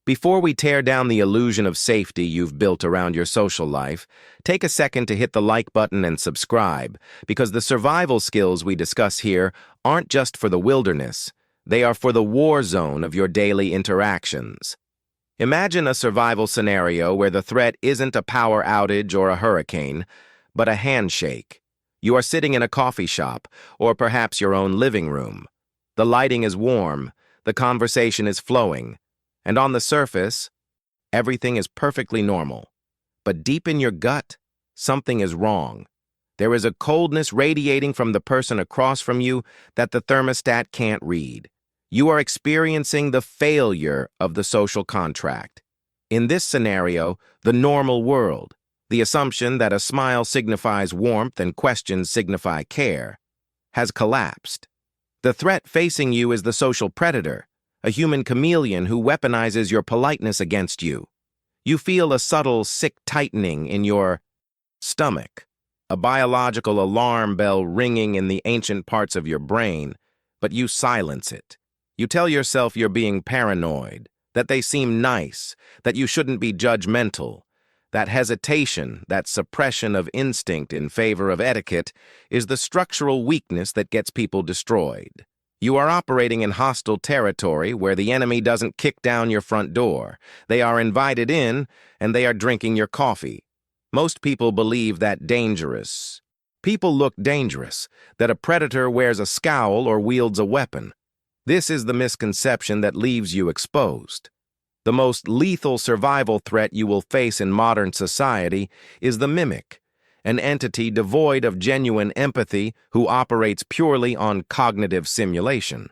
Before we tear down the illusion of safety you've built around your social life, take a second to hit the like button and subscribe, because the survival skills we discuss here aren't just for the wilderness, they are for the war zone of your daily interactions. Imagine a survival scenario where the threat isn't a power outage or a hurricane, but a handshake. You are sitting in a coffee shop, or perhaps your own living room. The lighting is warm, the conversation is flowing, and on the surface, everything is perfectly normal. But deep in your gut, something is wrong. There is a coldness radiating from the person across from you that the thermostat can't read. You are experiencing the failure of the social contract. In this scenario, the normal world, the assumption that a smile signifies warmth and questions signify care, has collapsed. The threat facing you is the social predator, a human chameleon who weaponizes your politeness against you. You feel a subtle, sick tightening in your stomach, a biological alarm bell ringing in the ancient parts of your brain, but you silence it. You tell yourself you're being paranoid, that they seem nice, that you shouldn't be judgmental. That hesitation, that suppression of instinct in favor of etiquette, is the structural weakness that gets people destroyed. You are operating in hostile territory where the enemy doesn't kick down your front door. They are invited in, and they are drinking your coffee. Most people believe that dangerous. People look dangerous, that a predator wears a scowl or wields a weapon. This is the misconception that leaves you exposed. The most lethal survival threat you will face in modern society is the mimic, an entity devoid of genuine empathy who operates purely on cognitive simulation.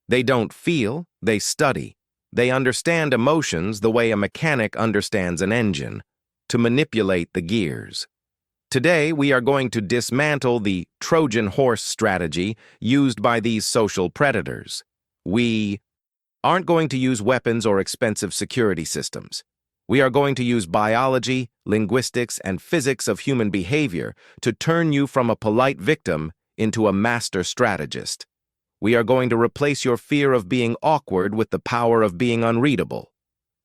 They don't feel, they study. They understand emotions the way a mechanic understands an engine, to manipulate the gears. Today, we are going to dismantle the Trojan horse strategy used by these social predators. We aren't going to use weapons or expensive security systems. We are going to use biology, linguistics, and physics of human behavior to turn you from a polite victim into a master strategist. We are going to replace your fear of being awkward with the power of being unreadable.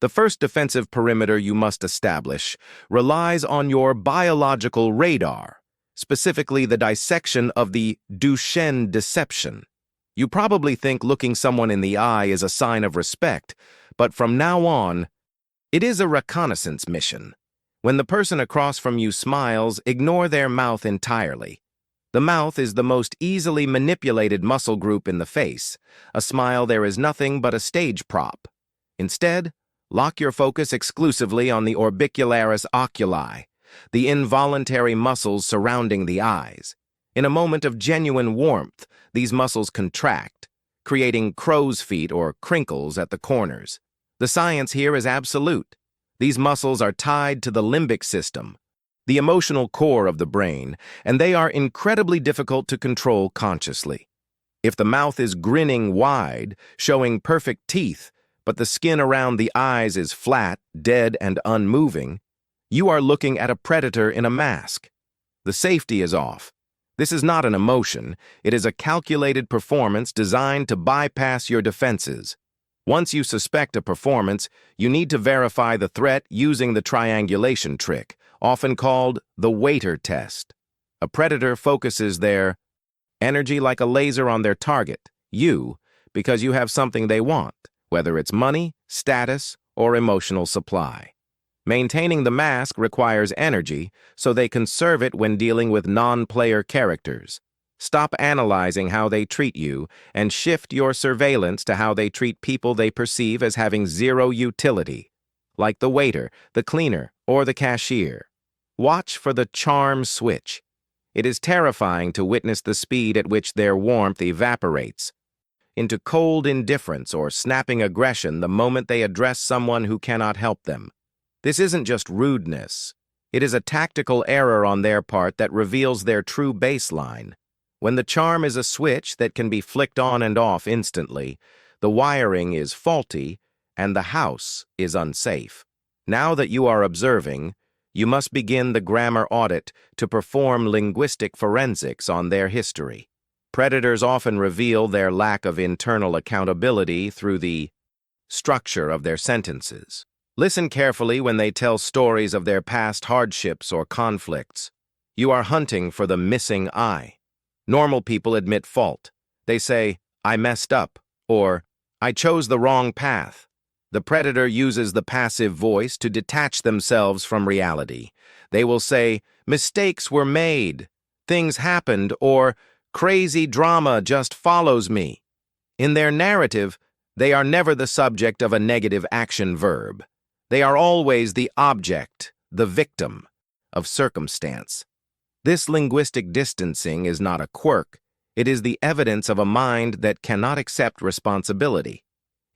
The first defensive perimeter you must establish relies on your biological radar, specifically the dissection of the Duchenne deception. You probably think looking someone in the eye is a sign of respect, but from now on, it is a reconnaissance mission. When the person across from you smiles, ignore their mouth entirely. The mouth is the most easily manipulated muscle group in the face. A smile there is nothing but a stage prop. Instead, lock your focus exclusively on the orbicularis oculi, the involuntary muscles surrounding the eyes. In a moment of genuine warmth, these muscles contract, creating crow's feet or crinkles at the corners. The science here is absolute. These muscles are tied to the limbic system, the emotional core of the brain, and they are incredibly difficult to control consciously. If the mouth is grinning wide, showing perfect teeth, but the skin around the eyes is flat, dead, and unmoving, you are looking at a predator in a mask. The safety is off. This is not an emotion. It is a calculated performance designed to bypass your defenses. Once you suspect a performance, you need to verify the threat using the triangulation trick, often called the waiter test. A predator focuses their energy like a laser on their target, you, because you have something they want, whether it's money, status, or emotional supply. Maintaining the mask requires energy, so they conserve it when dealing with non-player characters. Stop analyzing how they treat you and shift your surveillance to how they treat people they perceive as having zero utility, like the waiter, the cleaner, or the cashier. Watch for the charm switch. It is terrifying to witness the speed at which their warmth evaporates into cold indifference or snapping aggression the moment they address someone who cannot help them. This isn't just rudeness. It is a tactical error on their part that reveals their true baseline. When the charm is a switch that can be flicked on and off instantly, the wiring is faulty and the house is unsafe. Now that you are observing, you must begin the grammar audit to perform linguistic forensics on their history. Predators often reveal their lack of internal accountability through the structure of their sentences. Listen carefully when they tell stories of their past hardships or conflicts. You are hunting for the missing I. Normal people admit fault. They say, "I messed up," or "I chose the wrong path." The predator uses the passive voice to detach themselves from reality. They will say, "Mistakes were made," "Things happened," or "Crazy drama just follows me." In their narrative, they are never the subject of a negative action verb. They are always the object, the victim, of circumstance. This linguistic distancing is not a quirk. It is the evidence of a mind that cannot accept responsibility.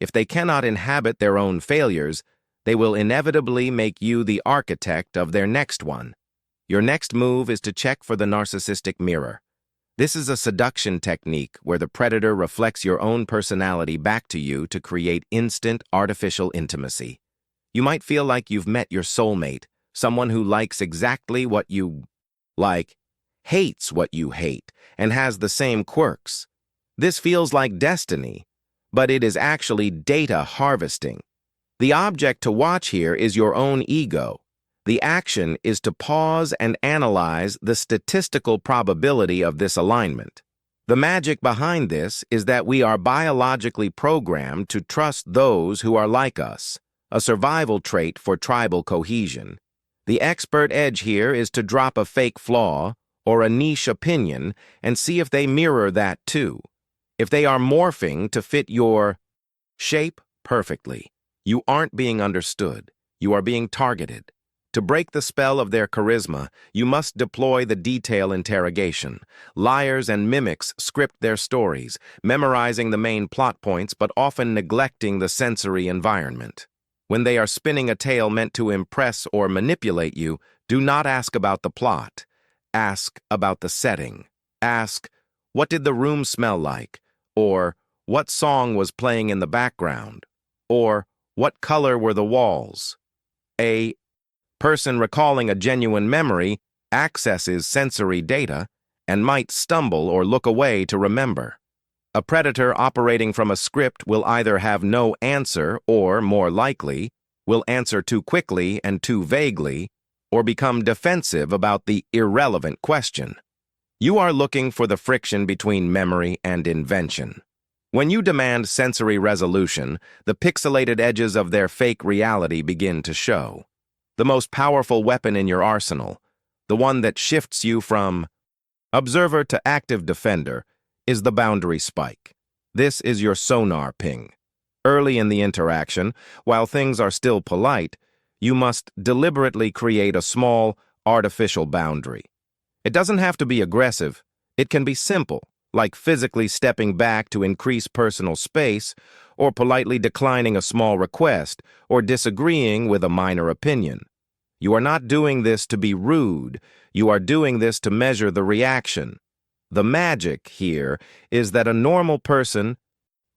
If they cannot inhabit their own failures, they will inevitably make you the architect of their next one. Your next move is to check for the narcissistic mirror. This is a seduction technique where the predator reflects your own personality back to you to create instant, artificial intimacy. You might feel like you've met your soulmate, someone who likes exactly what you like, hates what you hate, and has the same quirks. This feels like destiny, but it is actually data harvesting. The object to watch here is your own ego. The action is to pause and analyze the statistical probability of this alignment. The magic behind this is that we are biologically programmed to trust those who are like us, a survival trait for tribal cohesion. The expert edge here is to drop a fake flaw or a niche opinion and see if they mirror that too. If they are morphing to fit your shape perfectly, you aren't being understood. You are being targeted. To break the spell of their charisma, you must deploy the detail interrogation. Liars and mimics script their stories, memorizing the main plot points but often neglecting the sensory environment. When they are spinning a tale meant to impress or manipulate you, do not ask about the plot. Ask about the setting. Ask, "What did the room smell like?" Or, "What song was playing in the background?" Or, "What color were the walls?" A person recalling a genuine memory accesses sensory data and might stumble or look away to remember. A predator operating from a script will either have no answer or, more likely, will answer too quickly and too vaguely, or become defensive about the irrelevant question. You are looking for the friction between memory and invention. When you demand sensory resolution, the pixelated edges of their fake reality begin to show. The most powerful weapon in your arsenal, the one that shifts you from observer to active defender, is the boundary spike. This is your sonar ping. Early in the interaction, while things are still polite, you must deliberately create a small, artificial boundary. It doesn't have to be aggressive. It can be simple, like physically stepping back to increase personal space, or politely declining a small request, or disagreeing with a minor opinion. You are not doing this to be rude. You are doing this to measure the reaction. The magic here is that a normal person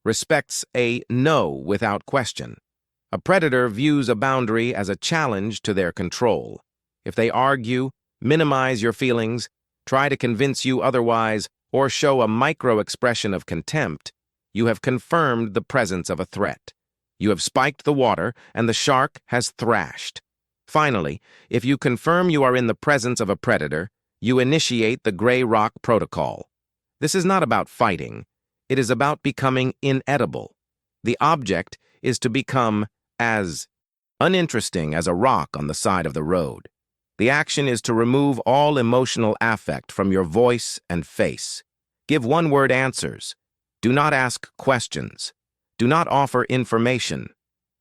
respects a no without question. A predator views a boundary as a challenge to their control. If they argue, minimize your feelings, try to convince you otherwise, or show a micro-expression of contempt, you have confirmed the presence of a threat. You have spiked the water, and the shark has thrashed. Finally, if you confirm you are in the presence of a predator, you initiate the Gray Rock Protocol. This is not about fighting. It is about becoming inedible. The object is to become as uninteresting as a rock on the side of the road. The action is to remove all emotional affect from your voice and face. Give one-word answers. Do not ask questions. Do not offer information.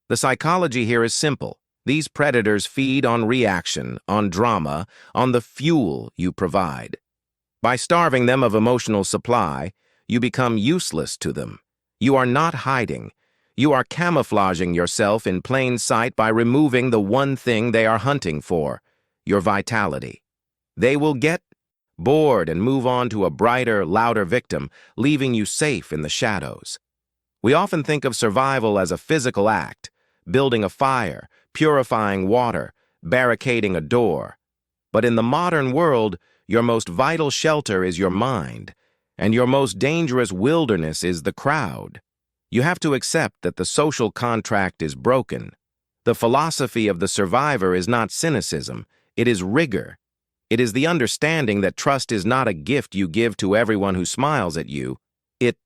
The psychology here is simple. These predators feed on reaction, on drama, on the fuel you provide. By starving them of emotional supply, you become useless to them. You are not hiding. You are camouflaging yourself in plain sight by removing the one thing they are hunting for, your vitality. They will get bored and move on to a brighter, louder victim, leaving you safe in the shadows. We often think of survival as a physical act, building a fire, purifying water, barricading a door. But in the modern world, your most vital shelter is your mind, and your most dangerous wilderness is the crowd. You have to accept that the social contract is broken. The philosophy of the survivor is not cynicism, it is rigor. It is the understanding that trust is not a gift you give to everyone who smiles at you. It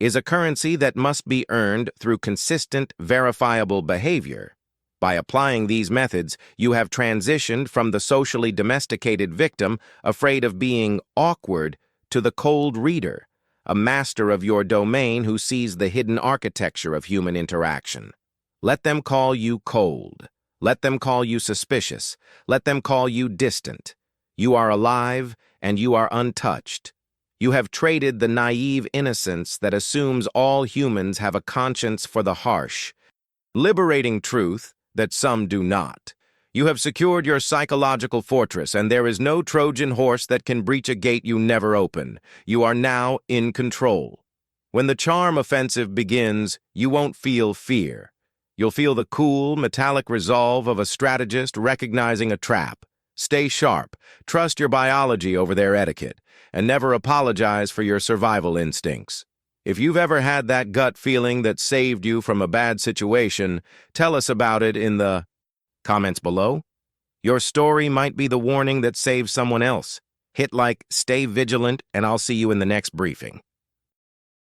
is a currency that must be earned through consistent, verifiable behavior. By applying these methods, you have transitioned from the socially domesticated victim, afraid of being awkward, to the cold reader, a master of your domain who sees the hidden architecture of human interaction. Let them call you cold. Let them call you suspicious. Let them call you distant. You are alive, and you are untouched. You have traded the naive innocence that assumes all humans have a conscience for the harsh, liberating truth that some do not. You have secured your psychological fortress, and there is no Trojan horse that can breach a gate you never open. You are now in control. When the charm offensive begins, you won't feel fear. You'll feel the cool, metallic resolve of a strategist recognizing a trap. Stay sharp, trust your biology over their etiquette, and never apologize for your survival instincts. If you've ever had that gut feeling that saved you from a bad situation, tell us about it in the comments below. Your story might be the warning that saves someone else. Hit like, stay vigilant, and I'll see you in the next briefing.